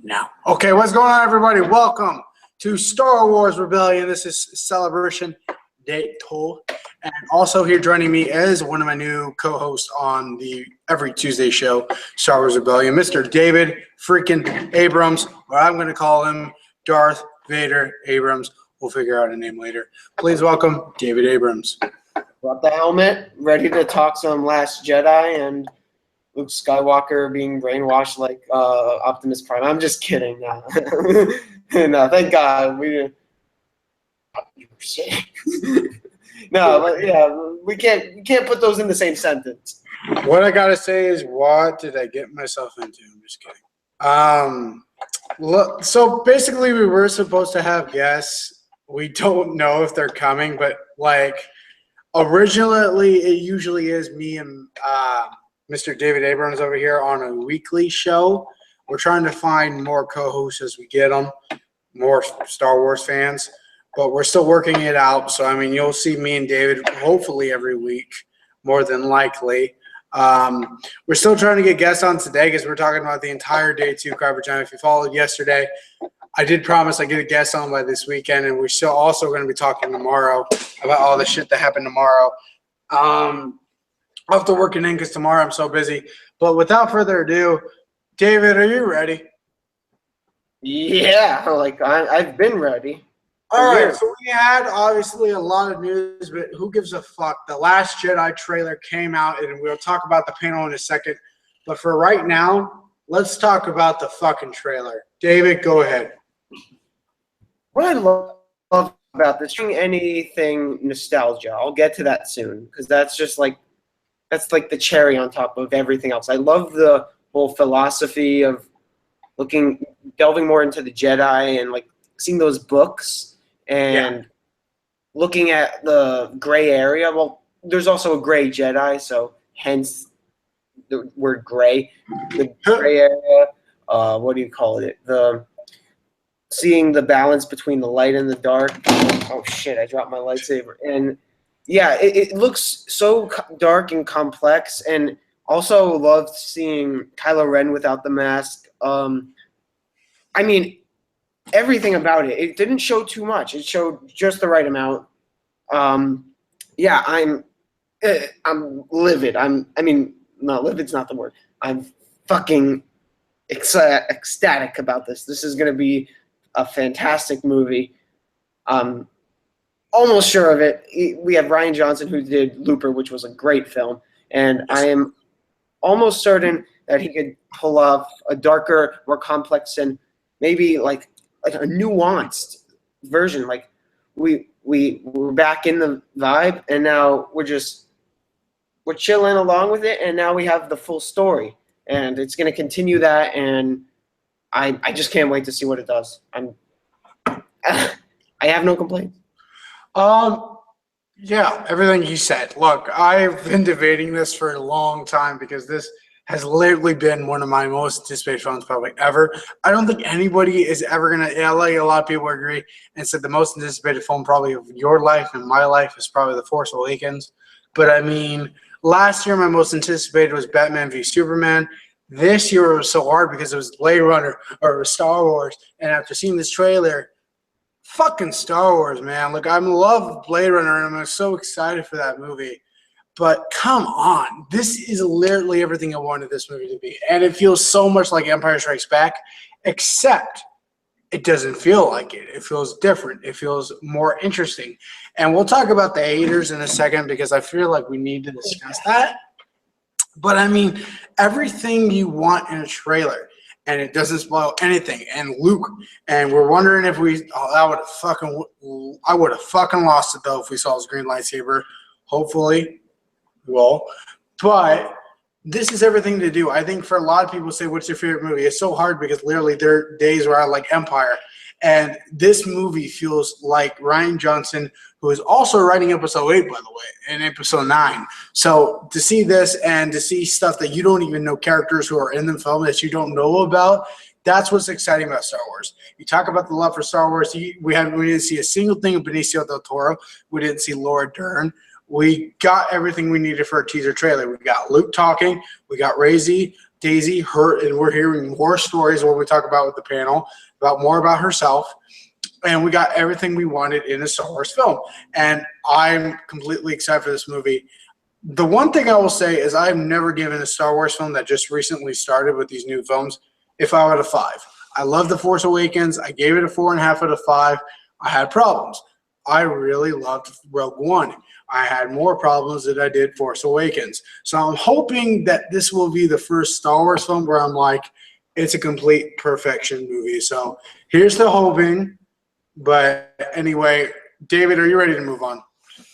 now. Okay, what's going on, everybody? Welcome to Star Wars Rebellion. This is Celebration Day 2. And also here joining me is one of my new co-hosts on the every Tuesday show, Star Wars Rebellion, Mr. David freaking Abrams, or I'm going to call him Darth Vader Abrams. We'll figure out a name later. Please welcome David Abrams. Brought the helmet, ready to talk some Last Jedi and Luke Skywalker being brainwashed like Optimus Prime. I'm just kidding. No, no, thank God we. No, but yeah, we can't put those in the same sentence. What I gotta say is, what did I get myself into? I'm just kidding. Look, so basically, we were supposed to have guests. We don't know if they're coming, but like originally, it usually is me and Mr. David Abrams over here on a weekly show. We're trying to find more co-hosts as we get them, more Star Wars fans, but we're still working it out. So, I mean, you'll see me and David hopefully every week, more than likely. We're still trying to get guests on today because we're talking about the entire Day 2 coverage. And if you followed yesterday, I did promise I'd get a guest on by this weekend, and we're still also going to be talking tomorrow about all the shit that happened tomorrow. I'll have to work it in because tomorrow I'm so busy. But without further ado, David, are you ready? Yeah, like I've been ready. All right, so we had obviously a lot of news, but who gives a fuck? The Last Jedi trailer came out, and we'll talk about the panel in a second. But for right now, let's talk about the fucking trailer. David, go ahead. What I love about this, anything nostalgia, I'll get to that soon because that's like the cherry on top of everything else. I love the whole philosophy of delving more into the Jedi and like seeing those books and looking at the gray area. Well, there's also a gray Jedi, so hence the word gray. The gray area, what do you call it? Seeing the balance between the light and the dark. Oh shit, I dropped my lightsaber. And yeah, it looks so dark and complex, and also loved seeing Kylo Ren without the mask. I mean, everything about it. It didn't show too much. It showed just the right amount. Yeah, I'm livid. I mean, no, livid's not the word. I'm fucking ecstatic about this. This is going to be a fantastic movie. Almost sure of it. We have Rian Johnson, who did Looper, which was a great film, and I am almost certain that he could pull off a darker, more complex, and maybe like a nuanced version. Like we're back in the vibe, and now we're chilling along with it, and now we have the full story, and it's going to continue that, and I just can't wait to see what it does. I have no complaints. Yeah, everything you said. Look, I've been debating this for a long time because this has literally been one of my most anticipated films probably ever. I don't think anybody is ever going to, like a lot of people agree, and said the most anticipated film probably of your life and my life is probably The Force Awakens. But I mean, last year my most anticipated was Batman v Superman. This year it was so hard because it was Blade Runner or it was Star Wars. And after seeing this trailer, fucking Star Wars, man. Look, I love Blade Runner, and I'm so excited for that movie. But come on. This is literally everything I wanted this movie to be. And it feels so much like Empire Strikes Back, except it doesn't feel like it. It feels different. It feels more interesting. And we'll talk about the haters in a second because I feel like we need to discuss that. But, I mean, everything you want in a trailer, and it doesn't spoil anything. And Luke, and we're wondering if I would have fucking lost it, though, if we saw his green lightsaber. Hopefully, we will. But this is everything to do. I think for a lot of people say, what's your favorite movie? It's so hard because literally there are days where I like Empire. And this movie feels like Rian Johnson, who is also writing episode 8, by the way, and episode 9. So to see this and to see stuff that you don't even know, characters who are in the film that you don't know about, that's what's exciting about Star Wars. You talk about the love for Star Wars. We didn't see a single thing of Benicio del Toro. We didn't see Laura Dern. We got everything we needed for a teaser trailer. We got Luke talking. We got Rey. Daisy hurt, and we're hearing more stories, what we talk about with the panel, about more about herself. And we got everything we wanted in a Star Wars film. And I'm completely excited for this movie. The one thing I will say is I've never given a Star Wars film that just recently started with these new films a 5 out of 5. I love The Force Awakens. I gave it a 4.5 out of 5. I had problems. I really loved Rogue One. I had more problems than I did Force Awakens. So I'm hoping that this will be the first Star Wars film where I'm like, it's a complete perfection movie. So here's the hoping. But anyway, David, are you ready to move on?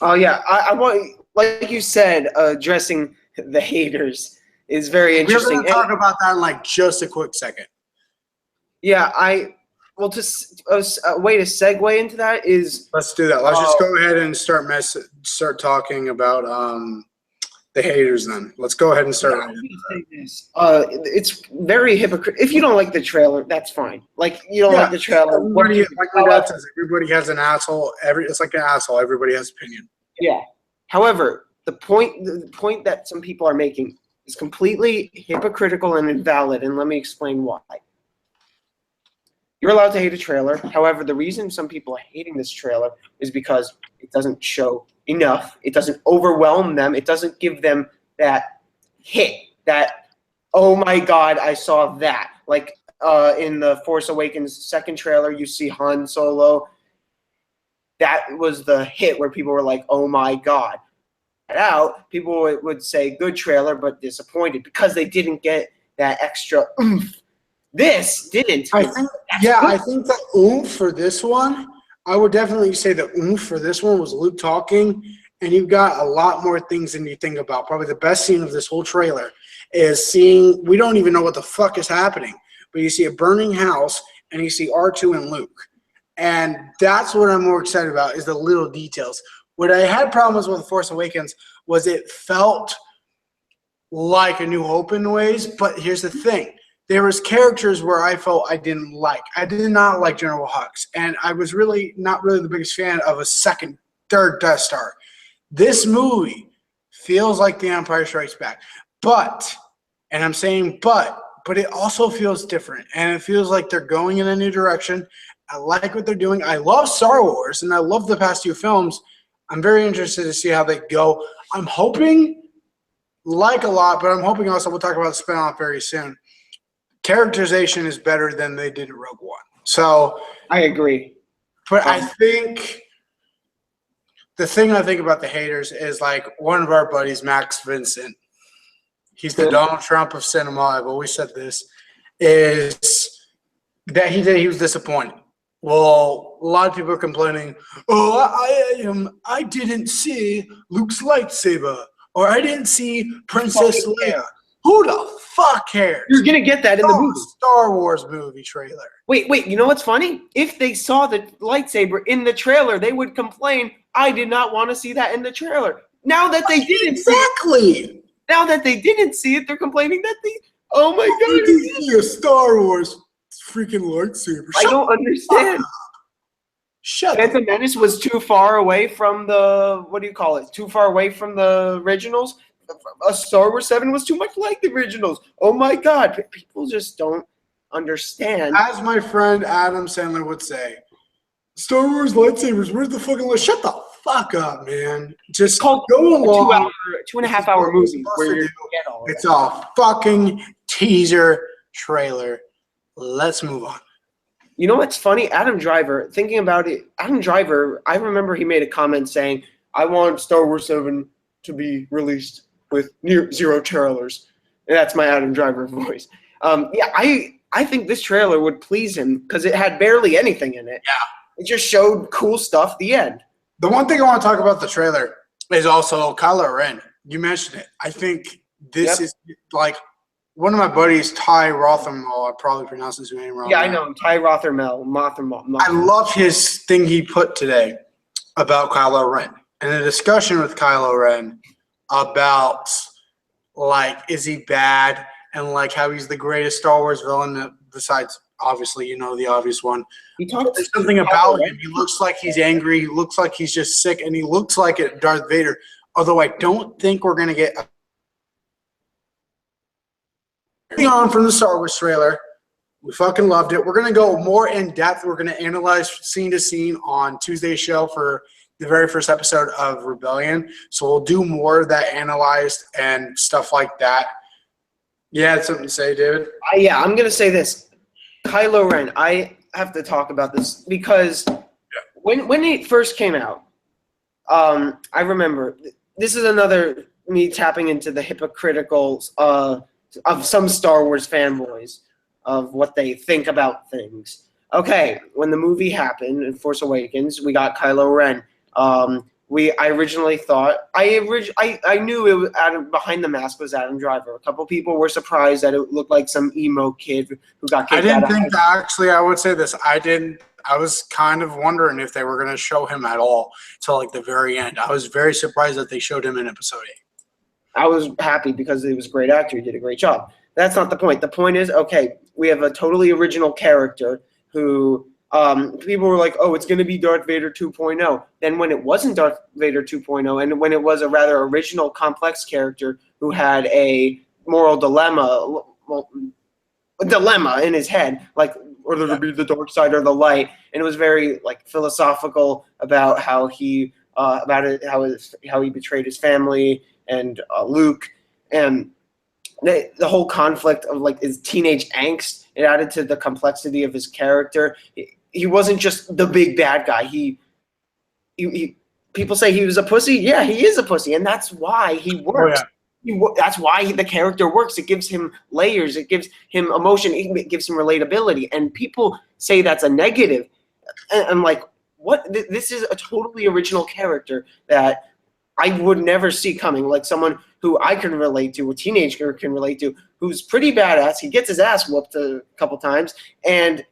Oh yeah, I want, like you said, addressing the haters is very interesting. We're going to talk about that in like just a quick second. Yeah, just a way to segue into that is, Let's do that. Let's just go ahead and start talking about the haters. Then let's go ahead and start. It's very hypocritical. If you don't like the trailer, that's fine. Like, you don't like the trailer. Everybody has an asshole. It's like an asshole. Everybody has opinion. Yeah. However, the point that some people are making is completely hypocritical and invalid, and let me explain why. You're allowed to hate a trailer. However, the reason some people are hating this trailer is because it doesn't show enough. It doesn't overwhelm them. It doesn't give them that hit, that, oh my God, I saw that. Like in the Force Awakens second trailer, you see Han Solo. That was the hit where people were like, oh my God. Out, people would say good trailer, but disappointed because they didn't get that extra oomph. This didn't. I think the oomph for this one, I would definitely say the oomph for this one was Luke talking, and you've got a lot more things than you think about. Probably the best scene of this whole trailer is seeing, we don't even know what the fuck is happening, but you see a burning house, and you see R2 and Luke. And that's what I'm more excited about, is the little details. What I had problems with The Force Awakens was it felt like A New Hope in ways, but here's the thing. There was characters where I felt I didn't like. I did not like General Hux, and I was really not really the biggest fan of a third Death Star. This movie feels like The Empire Strikes Back, but it also feels different, and it feels like they're going in a new direction. I like what they're doing. I love Star Wars, and I love the past few films. I'm very interested to see how they go. I'm hoping, like a lot, but I'm hoping also we'll talk about the spinoff very soon. Characterization is better than they did in Rogue One. So I agree. But I think the thing I think about the haters is like one of our buddies, Max Vincent. He's the Donald Trump of cinema. I've always said this, is that he was disappointed. Well, a lot of people are complaining, I didn't see Luke's lightsaber, or I didn't see Princess Leia. Who the fuck cares? You're going to get that in the movie. Star Wars movie trailer. Wait, you know what's funny? If they saw the lightsaber in the trailer, they would complain, I did not want to see that in the trailer. Now that they didn't see it. Now that they didn't see it, they're complaining that oh my God. You didn't see a Star Wars freaking lightsaber. I don't understand. Shut Phantom Menace was too far away from too far away from the originals. A Star Wars 7 was too much like the originals. Oh my God. People just don't understand. As my friend Adam Sandler would say, Star Wars lightsabers, where's the fucking list? Shut the fuck up, man. Just go along. 2.5 hour movie where you get all of It's a fucking teaser trailer. Let's move on. You know what's funny? Adam Driver, thinking about it, I remember he made a comment saying, I want Star Wars 7 to be released with zero trailers. And that's my Adam Driver voice. I think this trailer would please him because it had barely anything in it. Yeah. It just showed cool stuff at the end. The one thing I want to talk about the trailer is also Kylo Ren. You mentioned it. I think this is like one of my buddies, Ty Rothermel. I probably pronounced his name wrong. Yeah, I know him. Ty Rothermel. I love his thing he put today about Kylo Ren. And the discussion with Kylo Ren about, like, is he bad? And, like, how he's the greatest Star Wars villain besides, obviously, the obvious one. There's something about him. He looks like he's angry. He looks like he's just sick. And he looks like a Darth Vader. Although I don't think we're going to get on from the Star Wars trailer. We fucking loved it. We're going to go more in depth. We're going to analyze scene to scene on Tuesday's show for the very first episode of Rebellion. So we'll do more of that analyzed and stuff like that. You had something to say, David? Yeah, I'm going to say this. Kylo Ren, I have to talk about this because when it first came out, I remember this is another me tapping into the hypocritical of some Star Wars fanboys of what they think about things. Okay, when the movie happened in Force Awakens, we got Kylo Ren. I originally thought I knew it was behind the mask was Adam Driver. A couple people were surprised that it looked like some emo kid who got kicked out. Actually, I would say this. I was kind of wondering if they were going to show him at all till like the very end. I was very surprised that they showed him in episode 8. I was happy because he was a great actor. He did a great job. That's not the point. The point is, okay, we have a totally original character who people were like, oh, it's going to be Darth Vader 2.0. Then when it wasn't Darth Vader 2.0 and when it was a rather original, complex character who had a moral dilemma in his head, like whether to be the dark side or the light, and it was very like philosophical about how he how he betrayed his family and Luke, and the whole conflict of like his teenage angst. It added to the complexity of his character. He wasn't just the big bad guy. He people say he was a pussy. Yeah, he is a pussy, and that's why he works. Oh, That's why the character works. It gives him layers. It gives him emotion. It gives him relatability. And people say that's a negative. And I'm like, what? This is a totally original character that I would never see coming. Like someone who I can relate to, a teenager can relate to, who's pretty badass. He gets his ass whooped a couple times, and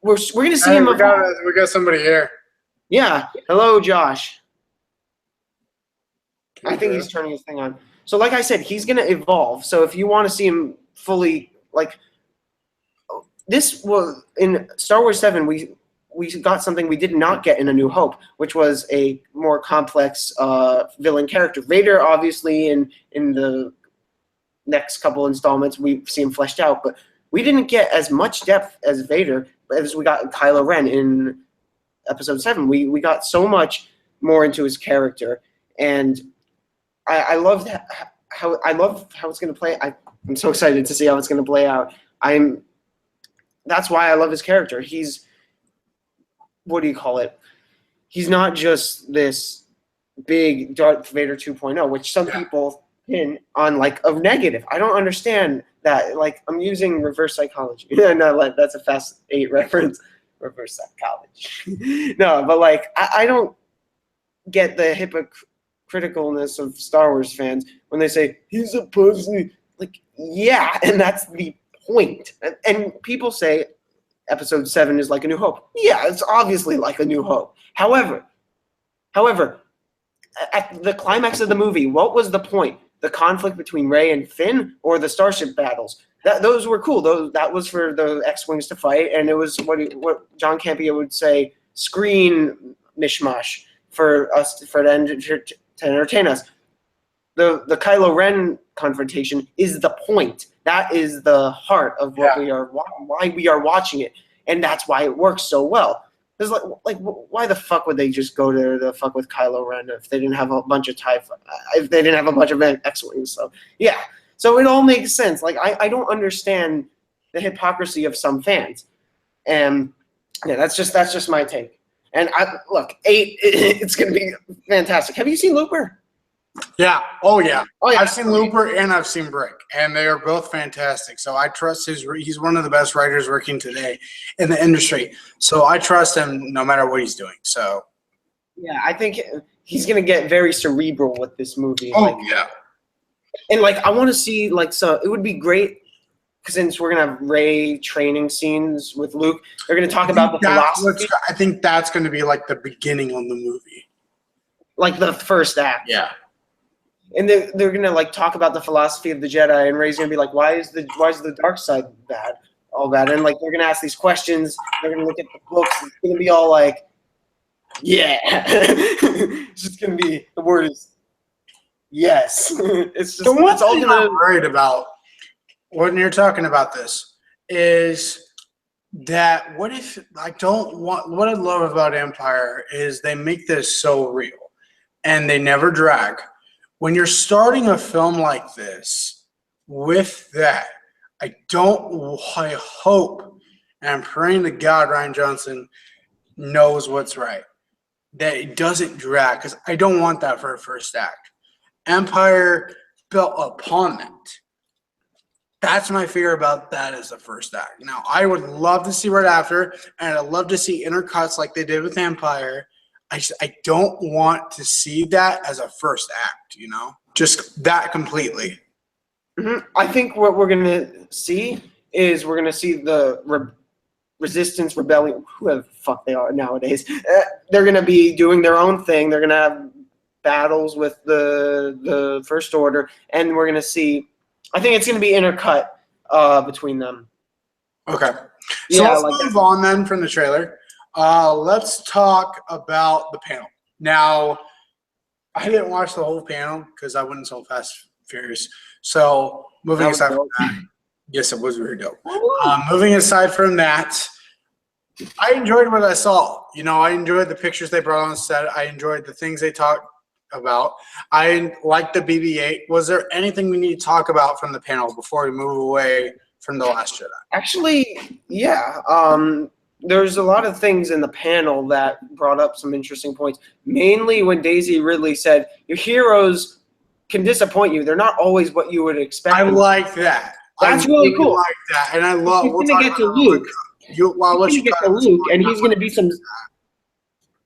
we're going to see him. We got somebody here. Yeah. Hello, Josh. I think he's turning his thing on. So like I said, he's going to evolve. So if you want to see him fully, like this was in Star Wars 7, we got something we did not get in A New Hope, which was a more complex villain character. Vader, obviously, in the next couple installments, we see him fleshed out, but we didn't get as much depth as Vader as we got in Kylo Ren in Episode 7. We got so much more into his character, and I love that. I love how it's going to play. I'm so excited to see how it's going to play out. That's why I love his character. He's, what do you call it? He's not just this big Darth Vader 2.0, which some people pin on like a negative. I don't understand that. Like I'm using reverse psychology. No, that's a Fast 8 reference. Reverse psychology. No, but like I don't get the criticalness of Star Wars fans when they say he's a pussy. Like, yeah, and that's the point. And people say Episode 7 is like A New Hope. Yeah, it's obviously like A New Hope. However, at the climax of the movie, what was the point? The conflict between Rey and Finn, or the starship battles? Those were cool. That was for the X-wings to fight, and it was what John Campea would say, screen mishmash for us to entertain us. The Kylo Ren confrontation is the point. That is the heart of what why we are watching it, and that's why it works so well. Because like why the fuck would they just go to the fuck with Kylo Ren if they didn't have a bunch of if they didn't have a bunch of X-wings? So yeah, so it all makes sense. Like I don't understand the hypocrisy of some fans, and yeah, that's just my take. And look, 8, it's gonna be fantastic. Have you seen Looper? Yeah. Oh yeah. I've seen Okay. Looper and I've seen Brick, and they are both fantastic. So I trust he's one of the best writers working today in the industry. So I trust him no matter what he's doing. So Yeah, I think he's gonna get very cerebral with this movie. yeah. And like I want to see like, so it would be great since we're gonna have Rey training scenes with Luke. They're gonna talk about the philosophy, I think that's going to be like the beginning of the movie. like the first act. Yeah. And they're gonna like talk about the philosophy of the Jedi, and Rey's gonna be like, why is the dark side bad, all bad? And like they're gonna ask these questions. They're gonna look at the books. It's gonna be all like, yeah. It's just gonna be, the word is yes. It's just The one it's all thing gonna. I'm worried about when you're talking about this is that what if I don't want what I love about Empire is they make this so real and they never drag. When you're starting a film like this with that, I hope and I'm praying to God Ryan Johnson knows what's right. That it doesn't drag because I don't want that for a first act. Empire built upon that. That's my fear about that as the first act. Now, I would love to see right after, and I'd love to see intercuts like they did with Empire. I don't want to see that as a first act, just that completely. I think what we're going to see is we're going to see the Resistance, Rebellion, whoever the fuck they are nowadays. They're going to be doing their own thing. They're going to have battles with the First Order, and we're going to see. I think it's going to be intercut between them. Okay. So let's move on then from the trailer. Let's talk about the panel. Now, I didn't watch the whole panel because I wasn't so Fast Furious. So moving aside from that, yes, it was very dope. Moving aside from that, I enjoyed what I saw. I enjoyed the pictures they brought on set. I enjoyed the things they talked about. I liked the BB-8. Was there anything we need to talk about from the panel before we move away from The Last Jedi? Actually, yeah. There's a lot of things in the panel that brought up some interesting points. Mainly when Daisy Ridley said, your heroes can disappoint you. They're not always what you would expect. I like that. That's really cool. I like that. And I love She's going to get to Luke. And he's going to be some...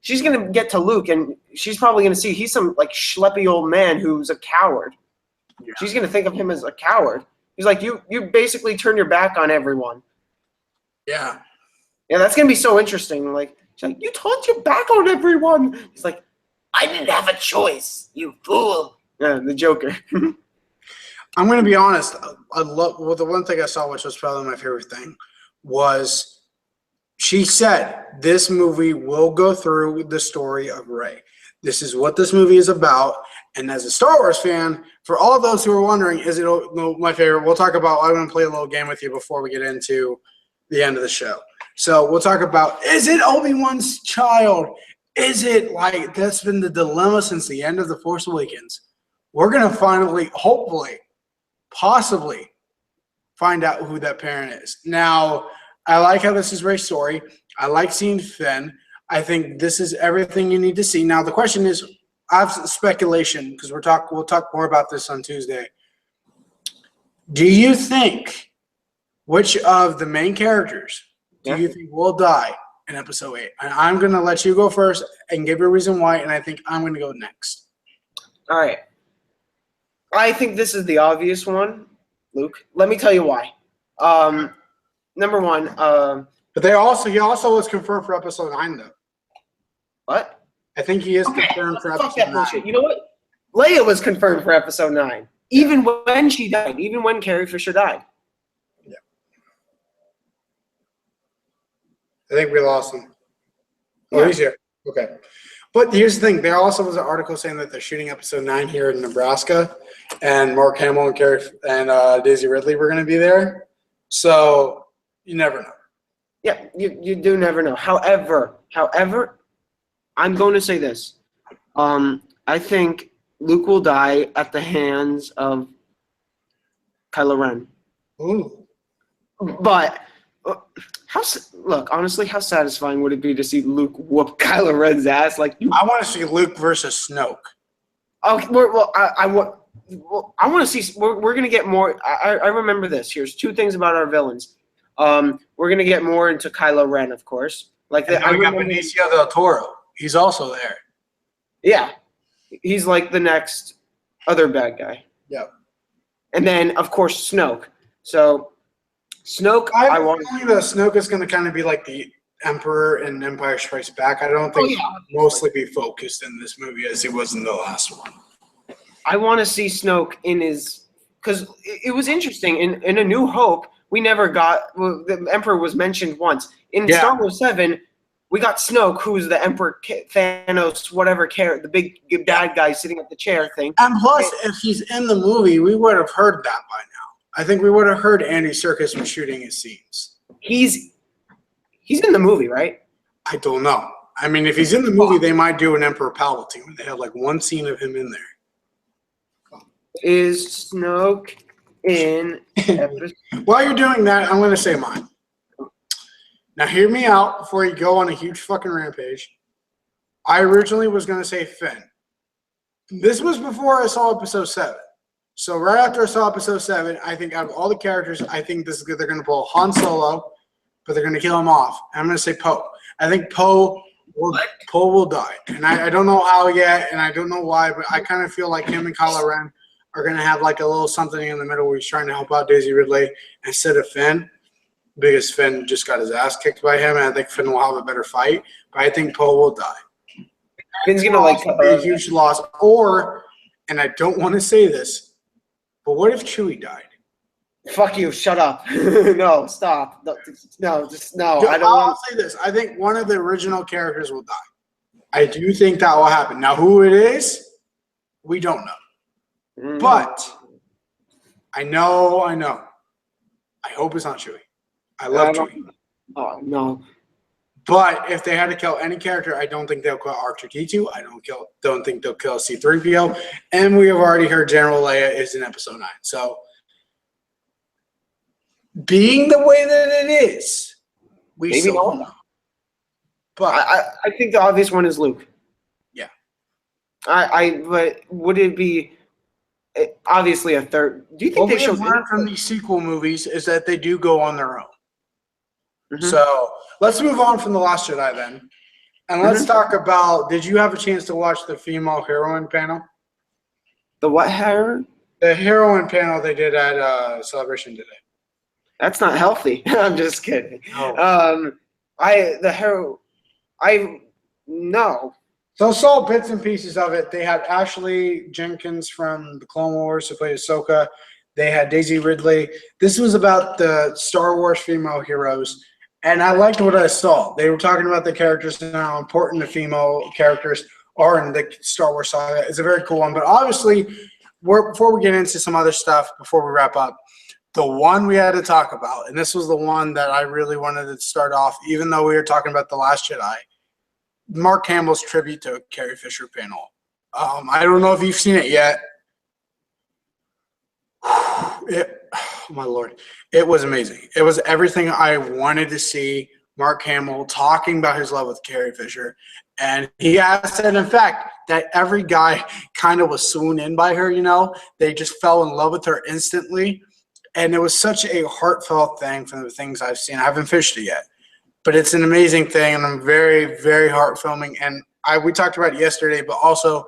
She's going to get to Luke, and she's probably going to see he's some, schleppy old man who's a coward. Yeah. She's going to think of him as a coward. He's like, you basically turn your back on everyone. Yeah. Yeah, that's going to be so interesting. She's like, you turned your back on everyone. He's like, I didn't have a choice, you fool. Yeah, the Joker. I'm going to be honest. The one thing I saw, which was probably my favorite thing, was she said this movie will go through the story of Rey. This is what this movie is about. And as a Star Wars fan, for all those who are wondering, is it my favorite? We'll talk about, I'm going to play a little game with you before we get into the end of the show. So we'll talk about, is it Obi-Wan's child? Is it that's been the dilemma since the end of The Force Awakens. We're going to finally, hopefully, possibly find out who that parent is. Now, I like how this is Rey's story. I like seeing Finn. I think this is everything you need to see. Now, the question is, I have speculation because we'll talk more about this on Tuesday. Do you think which of the main characters do you think will die in Episode 8? And I'm going to let you go first and give your reason why, and I think I'm going to go next. All right. I think this is the obvious one, Luke. Let me tell you why. Number one. But he also was confirmed for Episode 9, though. What? I think he is confirmed for Episode 9. Bullshit. You know what? Leia was confirmed for Episode 9. Even when she died. Even when Carrie Fisher died. Yeah. I think we lost him. Oh, he's here. Okay. But here's the thing. There also was an article saying that they're shooting Episode 9 here in Nebraska. And Mark Hamill and Carrie and Daisy Ridley were going to be there. So you never know. Yeah, you do never know. However, I'm going to say this. I think Luke will die at the hands of Kylo Ren. Ooh. But honestly, how satisfying would it be to see Luke whoop Kylo Ren's ass? I want to see Luke versus Snoke. Okay, I want to see. We're going to get more. I remember this. Here's two things about our villains. We're going to get more into Kylo Ren, of course. We got Benicio del Toro. He's also there. Yeah. He's like the next other bad guy. Yeah. And then, of course, Snoke. So, Snoke, I think that Snoke is going to kind of be like the Emperor in Empire Strikes Back. I don't think he'll mostly be focused in this movie as he was in the last one. I want to see Snoke in his – because it was interesting. In A New Hope, we never got – the Emperor was mentioned once. In Star Wars 7 – we got Snoke, who's the Emperor Thanos, whatever the big bad guy sitting at the chair thing. And plus, if he's in the movie, we would have heard that by now. I think we would have heard Andy Serkis was shooting his scenes. He's in the movie, right? I don't know. I mean, if he's in the movie, they might do an Emperor Palpatine. They have like one scene of him in there. Is Snoke in episode? While you're doing that, I'm going to say mine. Now, hear me out before you go on a huge fucking rampage. I originally was going to say Finn. This was before I saw episode 7. So right after I saw episode 7, I think out of all the characters, I think this is good. They're going to pull Han Solo, but they're going to kill him off. I'm going to say Poe. I think Poe will die. And I don't know how yet, and I don't know why, but I kind of feel like him and Kylo Ren are going to have like a little something in the middle where he's trying to help out Daisy Ridley instead of Finn, because Finn just got his ass kicked by him, and I think Finn will have a better fight. But I think Poe will die. Finn's gonna like be a huge loss. Or, and I don't want to say this, but what if Chewie died? Fuck you! Shut up! No, stop! No, just no. I don't I'll want. say this. I think one of the original characters will die. I do think that will happen. Now, who it is, we don't know. But I know. I hope it's not Chewie. I love Chewie. Oh no. But if they had to kill any character, I don't think they'll kill R2-D2. I don't think they'll kill C-3PO. And we have already heard General Leia is in episode 9. So being the way that it is, we Maybe still not. don't know. But I think the obvious one is Luke. Yeah. But would it be obviously a third? Do you think what they we've should learned from these sequel movies is that they do go on their own. Mhm. So let's move on from The Last Jedi then. And let's talk about, did you have a chance to watch the female heroine panel? The what hair? The heroine panel they did at Celebration today. That's not healthy. I'm just kidding. No. No. So I saw bits and pieces of it. They had Ashley Jenkins from the Clone Wars who played Ahsoka. They had Daisy Ridley. This was about the Star Wars female heroes. And I liked what I saw. They were talking about the characters and how important the female characters are in the Star Wars saga. It's a very cool one. But obviously, before we get into some other stuff, before we wrap up, the one we had to talk about, and this was the one that I really wanted to start off, even though we were talking about The Last Jedi, Mark Hamill's tribute to Carrie Fisher panel. I don't know if you've seen it yet. Oh my Lord. It was amazing. It was everything I wanted to see. Mark Hamill talking about his love with Carrie Fisher. And he has said, in fact, that every guy kind of was swooned in by her, you know. They just fell in love with her instantly. And it was such a heartfelt thing from the things I've seen. I haven't fished it yet. But it's an amazing thing, and I'm very, very heart-filming. And we talked about it yesterday, but also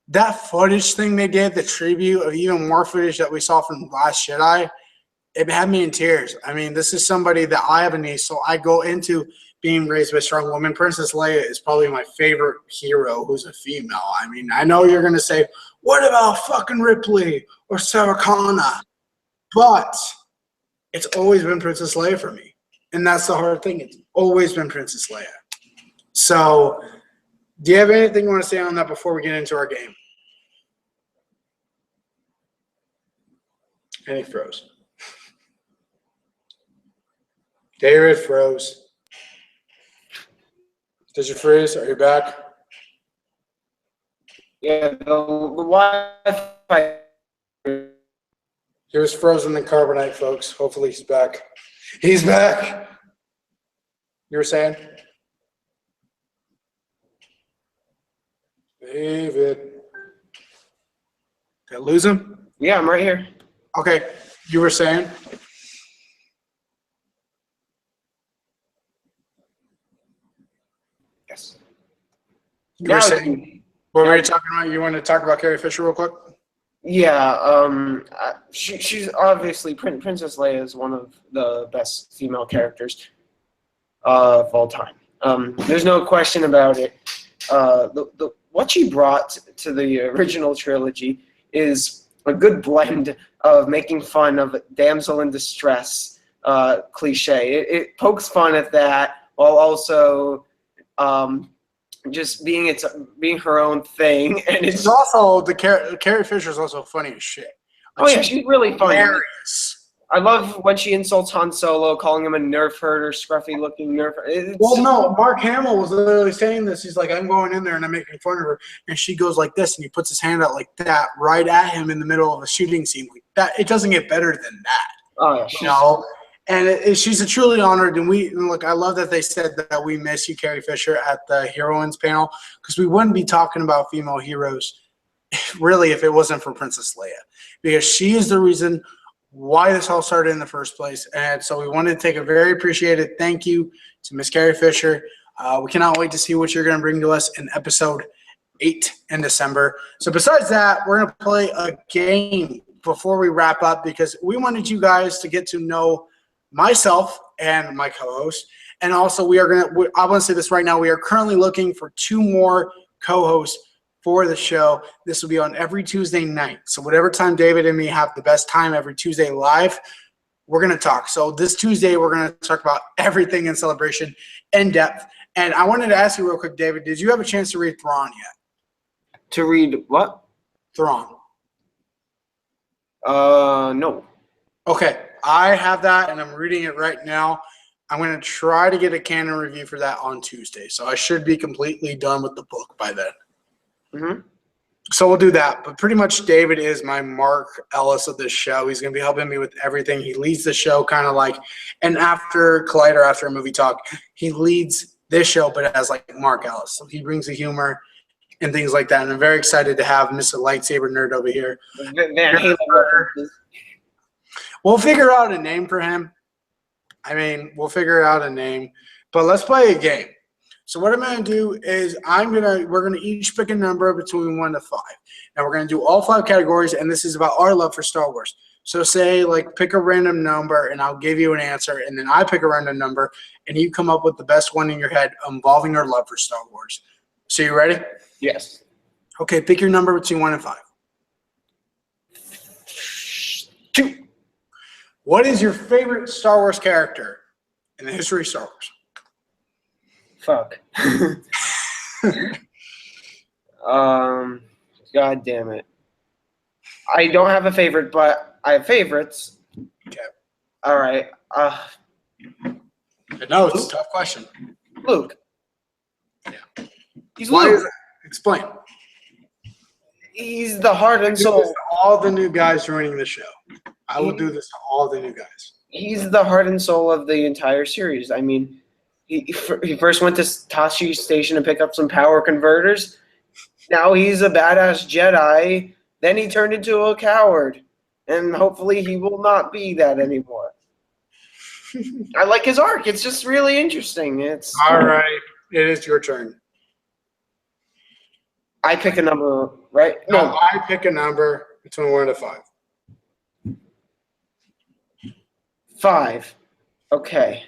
that footage thing they did, the tribute of even more footage that we saw from Last Jedi, it had me in tears. I mean, this is somebody that I have a niece, so I go into being raised by a strong woman. Princess Leia is probably my favorite hero who's a female. I mean, I know you're going to say, what about fucking Ripley or Sarah Connor? But it's always been Princess Leia for me. And that's the hard thing. It's always been Princess Leia. So, do you have anything you want to say on that before we get into our game? And he froze. David froze. Did you freeze? Are you back? Yeah, the Wi-Fi. He was frozen in carbonite, folks. Hopefully he's back. He's back. You were saying? David. Did I lose him? Yeah, I'm right here. Okay. You were saying? Yes. You were saying? What were you talking about? You want to talk about Carrie Fisher real quick? Yeah, she's obviously Princess Leia is one of the best female characters of all time. There's no question about it. What she brought to the original trilogy is a good blend of making fun of damsel in distress cliche. It pokes fun at that while also just being her own thing, and It's also Carrie Fisher is also funny as shit. Like she's really funny. Hilarious. I love when she insults Han Solo, calling him a nerf herder, scruffy-looking nerf. Well, no, Mark Hamill was literally saying this. He's like, I'm going in there and I'm making fun of her. And she goes like this, and he puts his hand out like that right at him in the middle of a shooting scene. Like that, it doesn't get better than that. Oh, yeah, You know? And she's a truly honored. And look, I love that they said that we miss you, Carrie Fisher, at the heroines panel, because we wouldn't be talking about female heroes really if it wasn't for Princess Leia, because she is the reason why this all started in the first place. And so we wanted to take a very appreciated thank you to Miss Carrie Fisher. We cannot wait to see what you're going to bring to us in episode 8 in December. So besides that, we're going to play a game before we wrap up, because we wanted you guys to get to know myself and my co-host. And also I want to say this right now, we are currently looking for 2 more co-hosts for the show. This will be on every Tuesday night. So whatever time David and me have the best time every Tuesday live, we're going to talk. So this Tuesday, we're going to talk about everything in Celebration in depth. And I wanted to ask you real quick, David, did you have a chance to read Thrawn yet? To read what? Thrawn. No. Okay, I have that, and I'm reading it right now. I'm going to try to get a canon review for that on Tuesday. So I should be completely done with the book by then. Mm-hmm. So we'll do that. But pretty much David is my Mark Ellis of this show. He's going to be helping me with everything. He leads the show kind of like, and after Collider, after a movie talk, he leads this show, but as like Mark Ellis. So he brings the humor and things like that. And I'm very excited to have Mr. Lightsaber Nerd over here. Van Halen references. We'll figure out a name for him. We'll figure out a name. But let's play a game. So what I'm going to do is we're going to each pick a number between 1 to 5. Now we're going to do all 5 categories, and this is about our love for Star Wars. So say, like, pick a random number, and I'll give you an answer, and then I pick a random number, and you come up with the best one in your head involving our love for Star Wars. So you ready? Yes. Okay, pick your number between 1 and 5. 2. What is your favorite Star Wars character in the history of Star Wars? Fuck. God damn it. I don't have a favorite, but I have favorites. Okay. All right. No, it's a tough question. Luke. Yeah. He's Why Luke. is that? Explain. He's the heart and Do this soul. to all the new guys joining the show. I will do this to all the new guys. He's the heart and soul of the entire series. I mean, he first went to Tashi Station to pick up some power converters. Now he's a badass Jedi. Then he turned into a coward. And hopefully he will not be that anymore. I like his arc. It's just really interesting. It's All right. It is your turn. I pick a number, right? No, I pick a number between 1 to 5. 5. Okay.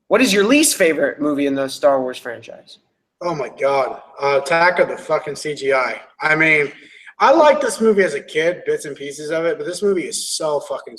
What is your least favorite movie in the Star Wars franchise? Oh my God. Attack of the fucking CGI. I liked this movie as a kid, bits and pieces of it, but this movie is so fucking,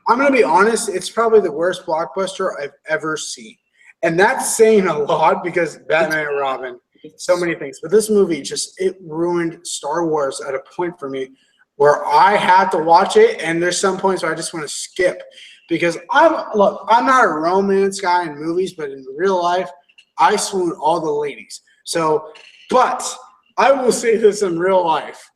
I'm going to be honest, it's probably the worst blockbuster I've ever seen. And that's saying a lot because Batman and Robin, so many things. But this movie it ruined Star Wars at a point for me where I had to watch it, and there's some points where I just want to skip because I'm not a romance guy in movies, but in real life, I swoon all the ladies. But I will say this in real life.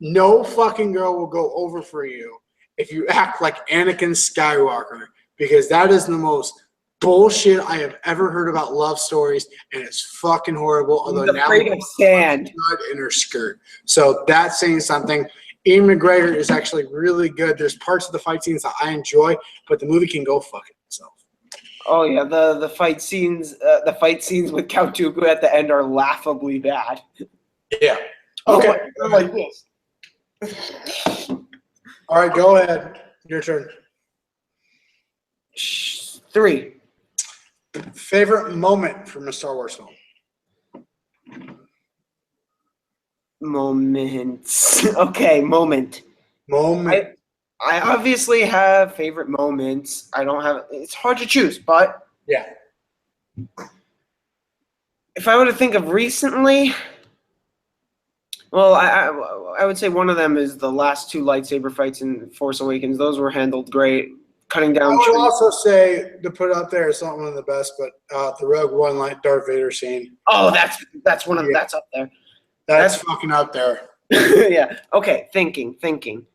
No fucking girl will go over for you if you act like Anakin Skywalker, because that is the most bullshit I have ever heard about love stories, and it's fucking horrible. Although He's afraid of sand. blood in her skirt, so that's saying something. Ian McGregor is actually really good. There's parts of the fight scenes that I enjoy, but the movie can go fuck itself. Oh yeah, the fight scenes with Count Dooku at the end are laughably bad. Yeah. Okay. Oh, like this. All right, go ahead. Your turn. 3. Favorite moment from a Star Wars film? Moments. Okay, moment. Moment. I obviously have favorite moments. I don't have. It's hard to choose, but Yeah. if I were to think of recently, Well, I would say one of them is the last two lightsaber fights in Force Awakens. Those were handled great, cutting I down would trees. also say to put out there, it's not one of the best, but the Rogue One like Darth Vader scene. Oh, that's one of Yeah. that's up there. That's fucking up there. Yeah. Okay. Thinking.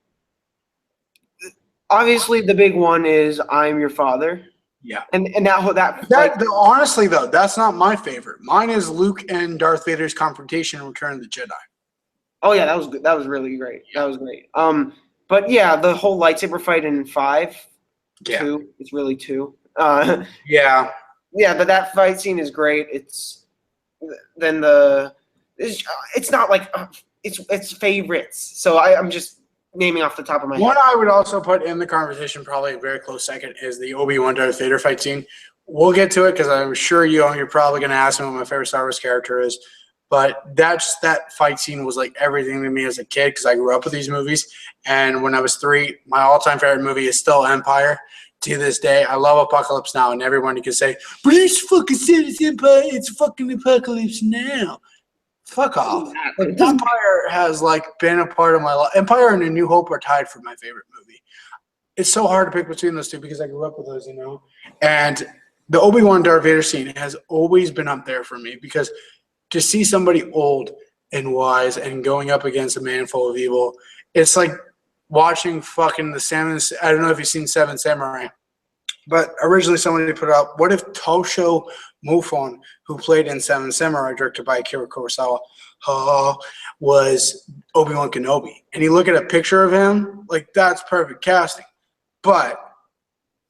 Obviously, the big one is "I'm your father," Yeah. and that fight. Honestly though, that's not my favorite. Mine is Luke and Darth Vader's confrontation in Return of the Jedi. Oh yeah, that was good. That was really great. That was great. But yeah, the whole lightsaber fight in 5, Yeah. 2. It's really 2. Yeah. Yeah, but that fight scene is great. It's not like it's favorites. So I'm just naming off the top of my One head. I would also put in the conversation, probably a very close second, is the Obi-Wan Darth Vader fight scene. We'll get to it because I'm sure you're probably going to ask me what my favorite Star Wars character is. But that fight scene was like everything to me as a kid because I grew up with these movies. And when I was 3, my all-time favorite movie is still Empire. To this day, I love Apocalypse Now, and everyone you can say, but it's fucking said it's Empire. It's fucking Apocalypse Now. Fuck off. Like, Empire has like been a part of my life. Empire and A New Hope are tied for my favorite movie. It's so hard to pick between those two because I grew up with those, And the Obi-Wan Darth Vader scene has always been up there for me because to see somebody old and wise and going up against a man full of evil, it's like watching fucking the Seven. I don't know if you've seen Seven Samurai, but originally somebody put it up. What if Tosho Mufon, who played in Seven Samurai, directed by Akira Kurosawa, was Obi-Wan Kenobi? And you look at a picture of him, like that's perfect casting. But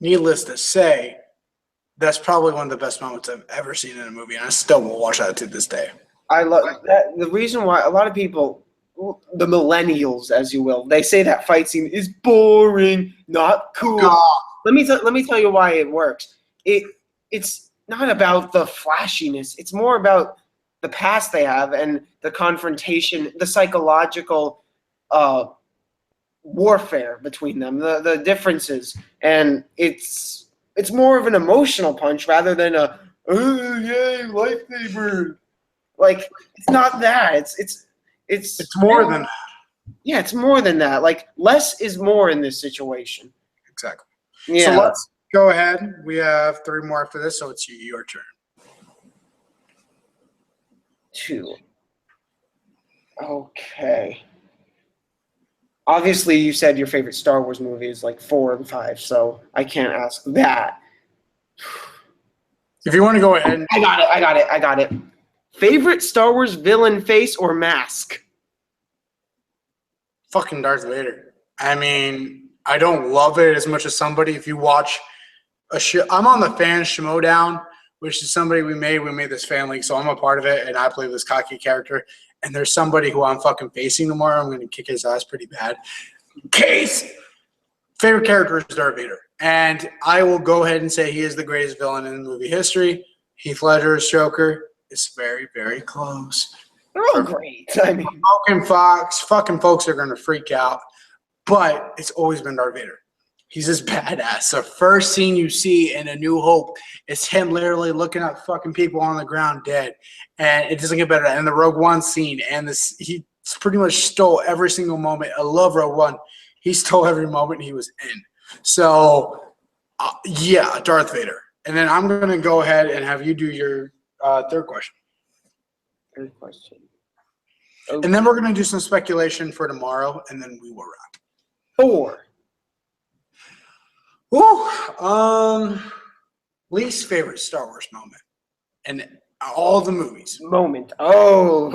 needless to say, that's probably one of the best moments I've ever seen in a movie, and I still will watch that to this day. I love that. The reason why a lot of people, the millennials, as you will, they say that fight scene is boring, not cool. Let me tell you why it works. It's not about the flashiness. It's more about the past they have and the confrontation, the psychological warfare between them, the differences, and it's more of an emotional punch rather than a oh yay lightsaber. Like it's not that. It's more than that. Yeah, it's more than that. Like less is more in this situation. Exactly. Yeah. So let's go ahead. We have 3 more after this, so it's your turn. 2. Okay. Obviously, you said your favorite Star Wars movie is like 4 and 5, so I can't ask that. If you want to go ahead. I got it. Favorite Star Wars villain face or mask? Fucking Darth Vader. I mean, I don't love it as much as somebody. If you watch I'm on the fan Schmodown, which is somebody we made this fan league, so I'm a part of it, and I play this cocky character. And there's somebody who I'm fucking facing tomorrow. I'm going to kick his ass pretty bad. Case! Favorite character is Darth Vader. And I will go ahead and say he is the greatest villain in movie history. Heath Ledger's Joker is very, very close. They're all great. I mean, fucking folks are going to freak out. But it's always been Darth Vader. He's just badass. The first scene you see in A New Hope is him literally looking at fucking people on the ground dead. And it doesn't get better. And the Rogue One scene, and he pretty much stole every single moment. I love Rogue One. He stole every moment he was in. So, yeah, Darth Vader. And then I'm going to go ahead and have you do your third question. Third question. Okay. And then we're going to do some speculation for tomorrow, and then we will wrap. 4. Ooh, least favorite Star Wars moment in all the movies. Moment. Oh,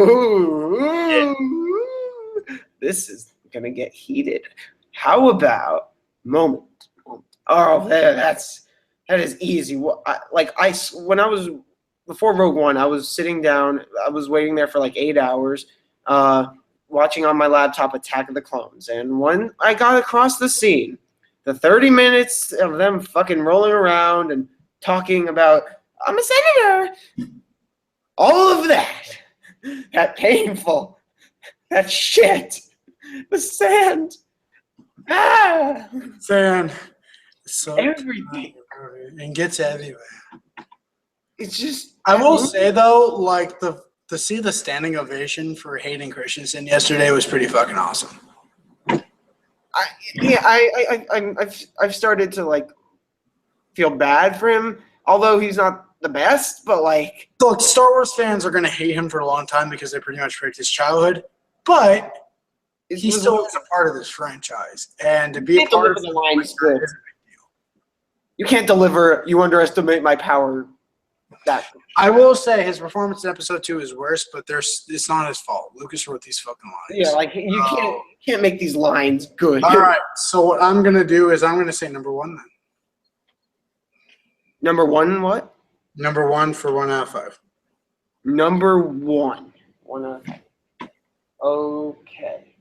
this is gonna get heated. How about moment? Oh, that is easy. When I was before Rogue One, I was sitting down. I was waiting there for like 8 hours, watching on my laptop Attack of the Clones, and when I got across the scene. The 30 minutes of them fucking rolling around and talking about, I'm a senator. All of that painful, that shit, the sand. Sand. So Everything. And gets everywhere. It's just. I will say, though, like the to see the standing ovation for Hayden Christensen yesterday was pretty fucking awesome. I've started to like feel bad for him, although he's not the best. But like, Look, Star Wars fans are gonna hate him for a long time because they pretty much picked his childhood, but he still is a part of this franchise, and to be a part of the line is good. You can't deliver. You underestimate my power. That I will say his performance in episode 2 is worse, but it's not his fault. Lucas wrote these fucking lines. yeah, like you can't make these lines good. All right, so what I'm gonna do is I'm gonna say number 1 then. Number one, what? Number 1 for 1 out of 5. Number 1. 1 out of 5. Okay.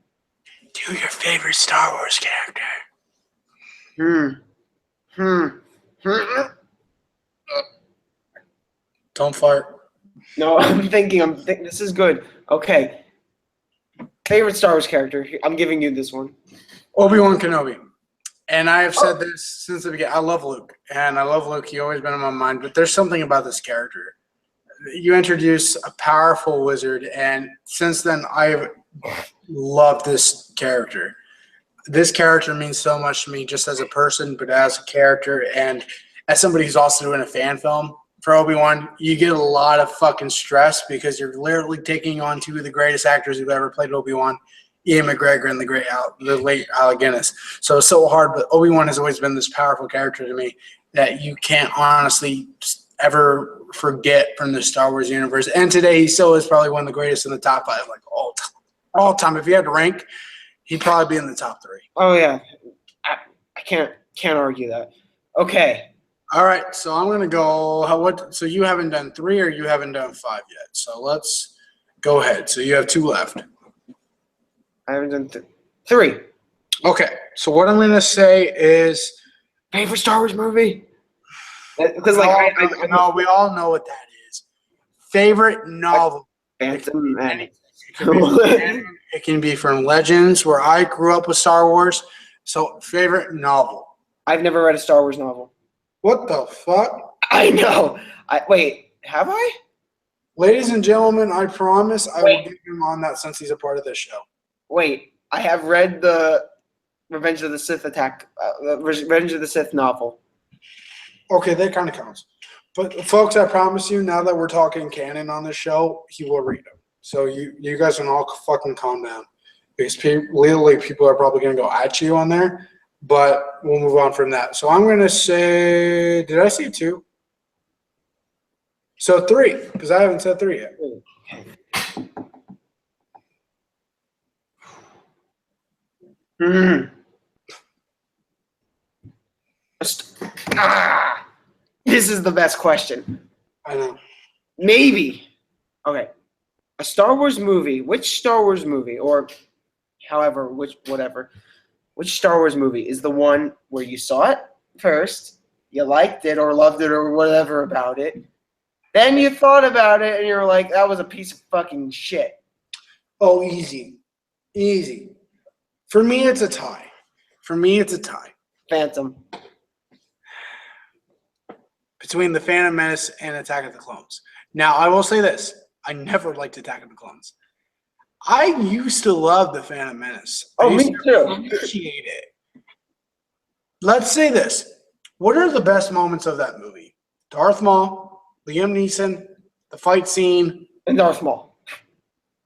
Do your favorite Star Wars character. Don't fart. No, I'm thinking. This is good. Okay. Favorite Star Wars character? I'm giving you this one. Obi-Wan Kenobi. And I have said this since the beginning. I love Luke. And I love Luke. He's always been in my mind. But there's something about this character. You introduce a powerful wizard. And since then, I've loved this character. This character means so much to me just as a person, but as a character. And as somebody who's also doing a fan film for Obi-Wan, you get a lot of fucking stress because you're literally taking on two of the greatest actors who've ever played Obi-Wan, Ian McGregor and the late Alec Guinness. So it's so hard, but Obi-Wan has always been this powerful character to me that you can't honestly ever forget from the Star Wars universe. And today he still is probably one of the greatest in the top 5, like all time. If you had to rank, he'd probably be in the top 3. Oh yeah, I can't argue that. Okay. All right, so I'm gonna go. So you haven't done 3 or you haven't done 5 yet. So let's go ahead. So you have 2 left. I haven't done 3. Okay, so what I'm gonna say is Favorite Star Wars movie? Because no, we all know what that is. Favorite novel. Phantom Menace. It can be from Legends, where I grew up with Star Wars. So favorite novel. I've never read a Star Wars novel. What the fuck? I know. Wait, have I? Ladies and gentlemen, I promise I will get him on that since he's a part of this show. Wait, I have read the Revenge of the Sith Revenge of the Sith novel. Okay, that kind of counts. But folks, I promise you, now that we're talking canon on this show, he will read them. So you guys can all fucking calm down. Because literally people are probably going to go at you on there. But we'll move on from that. So I'm going to say, did I say 2? So 3, because I haven't said 3 yet. This is the best question. I know. Maybe. Okay. A Star Wars movie. Which Star Wars movie, or however, which Star Wars movie is the one where you saw it first, you liked it or loved it or whatever about it, then you thought about it and you're like, that was a piece of fucking shit? Oh, easy. Easy. For me, it's a tie. Phantom. Between The Phantom Menace and Attack of the Clones. Now, I will say this. I never liked Attack of the Clones. I used to love The Phantom Menace. Oh, me too. Appreciate it. Let's say this. What are the best moments of that movie? Darth Maul, Liam Neeson, the fight scene. And Darth Maul.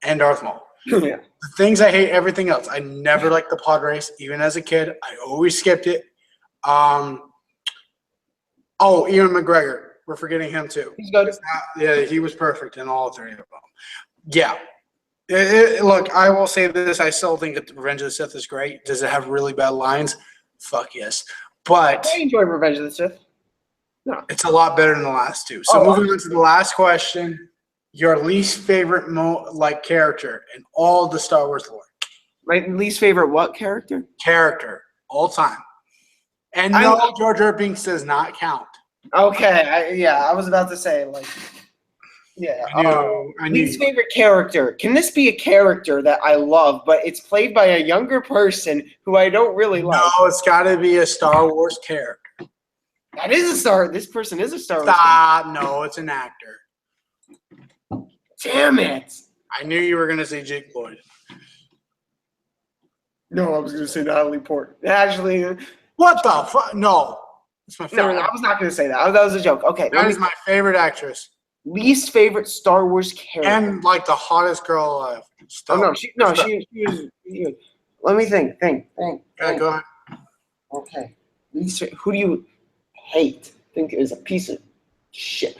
And Darth Maul. Yeah. The things I hate, everything else. I never liked the pod race, even as a kid. I always skipped it. Ian McGregor. We're forgetting him too. He's good. Yeah, he was perfect in all 3 of them. Yeah. Look, I will say this. I still think that Revenge of the Sith is great. Does it have really bad lines? Fuck yes. But I enjoyed Revenge of the Sith. No. It's a lot better than the last 2. So moving on to the last question. Your least favorite character in all the Star Wars lore. My least favorite what character? Character. All time. And no, Jar Jar Binks does not count. Okay, I was about to say, least favorite character. Can this be a character that I love, but it's played by a younger person who I don't really like? No, it's got to be a Star Wars character. That is a Star. This person is a Star Wars. Stop! No, it's an actor. Damn it! I knew you were gonna say Jake Lloyd. No, I was going to say Natalie Portman. Actually, What the fuck? No. It's my no, favorite. I was not going to say that. That was a joke. Okay, That is my favorite actress. least favorite Star Wars character. And like the hottest girl alive. Oh no, she was. Let me think. Yeah, go ahead. Okay, who do you hate? Think is a piece of shit.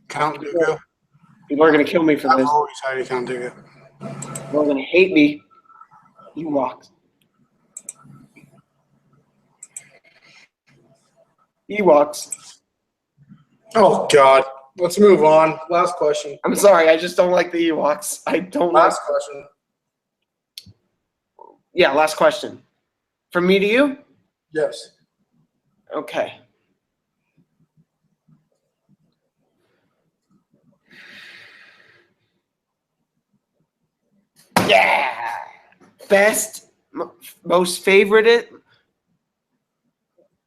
Count Dooku. People are gonna kill me for I've this. always hated Count Dooku. People are gonna hate me. Ewoks. Oh God. Let's move on. Last question. I'm sorry, I just don't like the Ewoks. I don't like. Last question. Yeah, last question. From me to you? Yes. Okay. Yeah. Best, most favorite.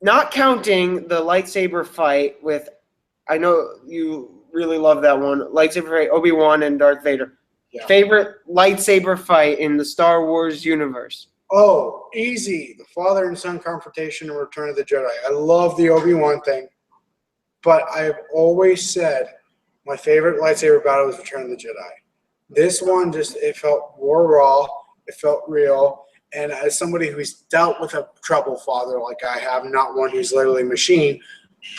Not counting the lightsaber fight with, I know you really love that one. Lightsaber fight, Obi-Wan and Darth Vader. Yeah. Favorite lightsaber fight in the Star Wars universe? Oh, easy. The father and son confrontation in Return of the Jedi. I love the Obi-Wan thing, but I've always said my favorite lightsaber battle was Return of the Jedi. This one it felt more raw. It felt real. And as somebody who's dealt with a troubled father like I have, not one who's literally a machine,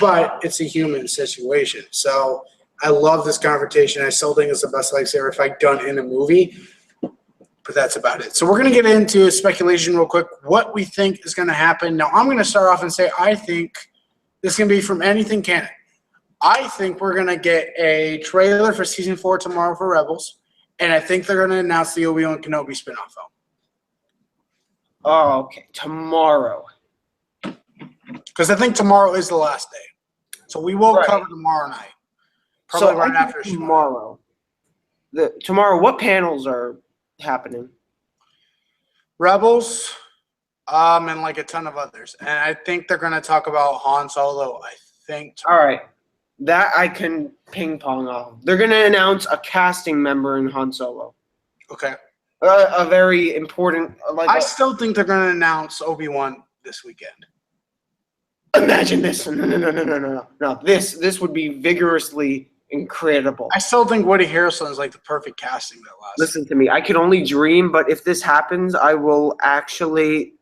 but it's a human situation. So I love this confrontation. I still think it's the best lightsaber fight done in a movie. But that's about it. So we're going to get into speculation real quick, what we think is going to happen. Now, I'm going to start off and say I think this can be from anything canon. I think we're going to get a trailer for Season 4 tomorrow for Rebels, and I think they're going to announce the Obi-Wan Kenobi spinoff film. Oh, okay. Tomorrow. Because I think tomorrow is the last day. So we will cover tomorrow night. Probably right after tomorrow. Tomorrow, what panels are happening? Rebels, and like a ton of others. And I think they're going to talk about Han Solo, I think. All right. That I can ping pong off. They're going to announce a casting member in Han Solo. Okay. A very important. I still think they're going to announce Obi-Wan this weekend. Imagine this. No. This would be vigorously incredible. I still think Woody Harrelson is like the perfect casting that last. Listen to me. I can only dream, but if this happens, I will actually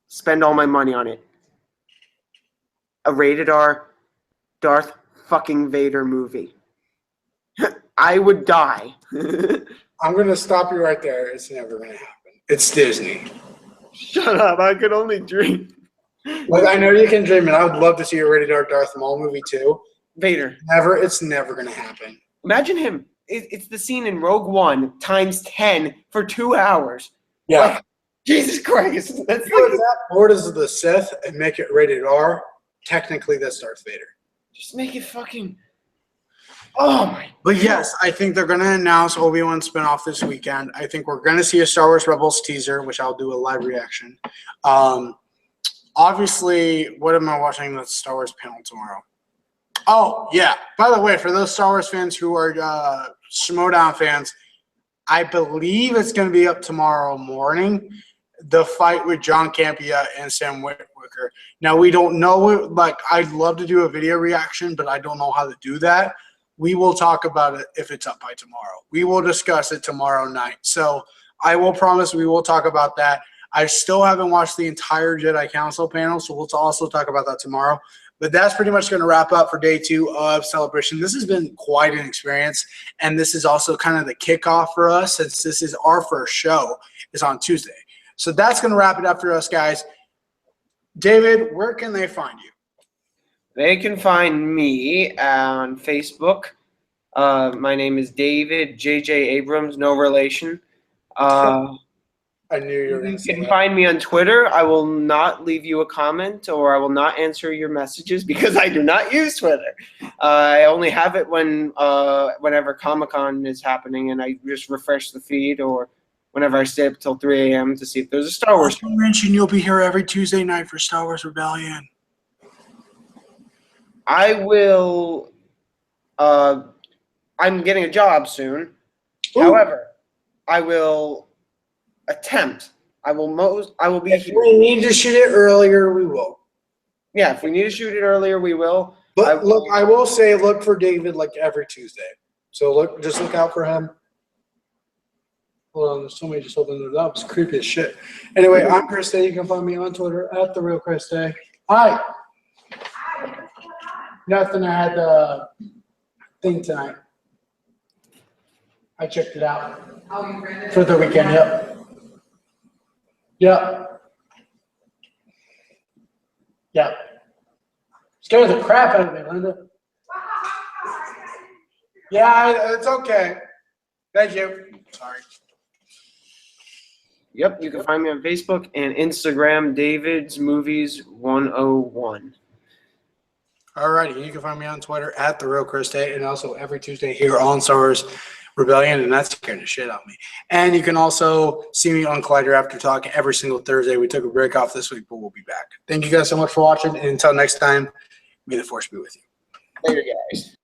spend all my money on it. A rated R Darth fucking Vader movie. I would die. I'm going to stop you right there. It's never going to happen. It's Disney. Shut up. I could only dream. Like, I know you can dream, and I would love to see a rated R Darth Maul movie too. Vader. It's never going to happen. Imagine him. It's the scene in Rogue One times 10 for 2 hours. Yeah. Jesus Christ. That's that Lord is the Sith and make it rated R. Technically, that's Darth Vader. Just make it fucking. Oh my. But yes, I think they're going to announce Obi-Wan spinoff this weekend. I think we're going to see a Star Wars Rebels teaser, which I'll do a live reaction. Obviously, what am I watching the Star Wars panel tomorrow? Oh, yeah. By the way, for those Star Wars fans who are Schmodown fans, I believe it's going to be up tomorrow morning, the fight with John Campea and Sam Witwicker. Now, we don't know. I'd love to do a video reaction, but I don't know how to do that. We will talk about it if it's up by tomorrow. We will discuss it tomorrow night. So I will promise we will talk about that. I still haven't watched the entire Jedi Council panel, so we'll also talk about that tomorrow. But that's pretty much going to wrap up for day 2 of Celebration. This has been quite an experience, and this is also kind of the kickoff for us since this is our first show. It's on Tuesday. So that's going to wrap it up for us, guys. David, where can they find you? They can find me on Facebook. My name is David J.J. Abrams, no relation. I knew you were going to say You can that. find me on Twitter. I will not leave you a comment or I will not answer your messages because I do not use Twitter. I only have it whenever Comic-Con is happening and I just refresh the feed or whenever I stay up till 3 a.m. to see if there's a Star Wars. You mentioned you'll be here every Tuesday night for Star Wars Rebellion. I will I'm getting a job soon. Ooh. However, I will attempt. I will be If here. we need to shoot it earlier, we will. Yeah, if we need to shoot it earlier, we will. But look, I will say, look for David like every Tuesday. So just look out for him. Hold on, there's somebody just opened it up. It's creepy as shit. Anyway, I'm Chris Day. You can find me on Twitter at the real Chris Day. Hi. Nothing. I had the thing tonight. I checked it out. Oh, you read it? For the weekend, yep. Yep. Yep. Scared the crap out of me, Linda. Yeah, it's okay. Thank you. Sorry. Yep, you can find me on Facebook and Instagram, David's Movies 101. Alrighty, you can find me on Twitter at the real Chris Day, and also every Tuesday here on Star Wars Rebellion, and that's scaring the shit out of me. And you can also see me on Collider After Talk every single Thursday. We took a break off this week, but we'll be back. Thank you guys so much for watching, and until next time, may the Force be with you. Later, guys.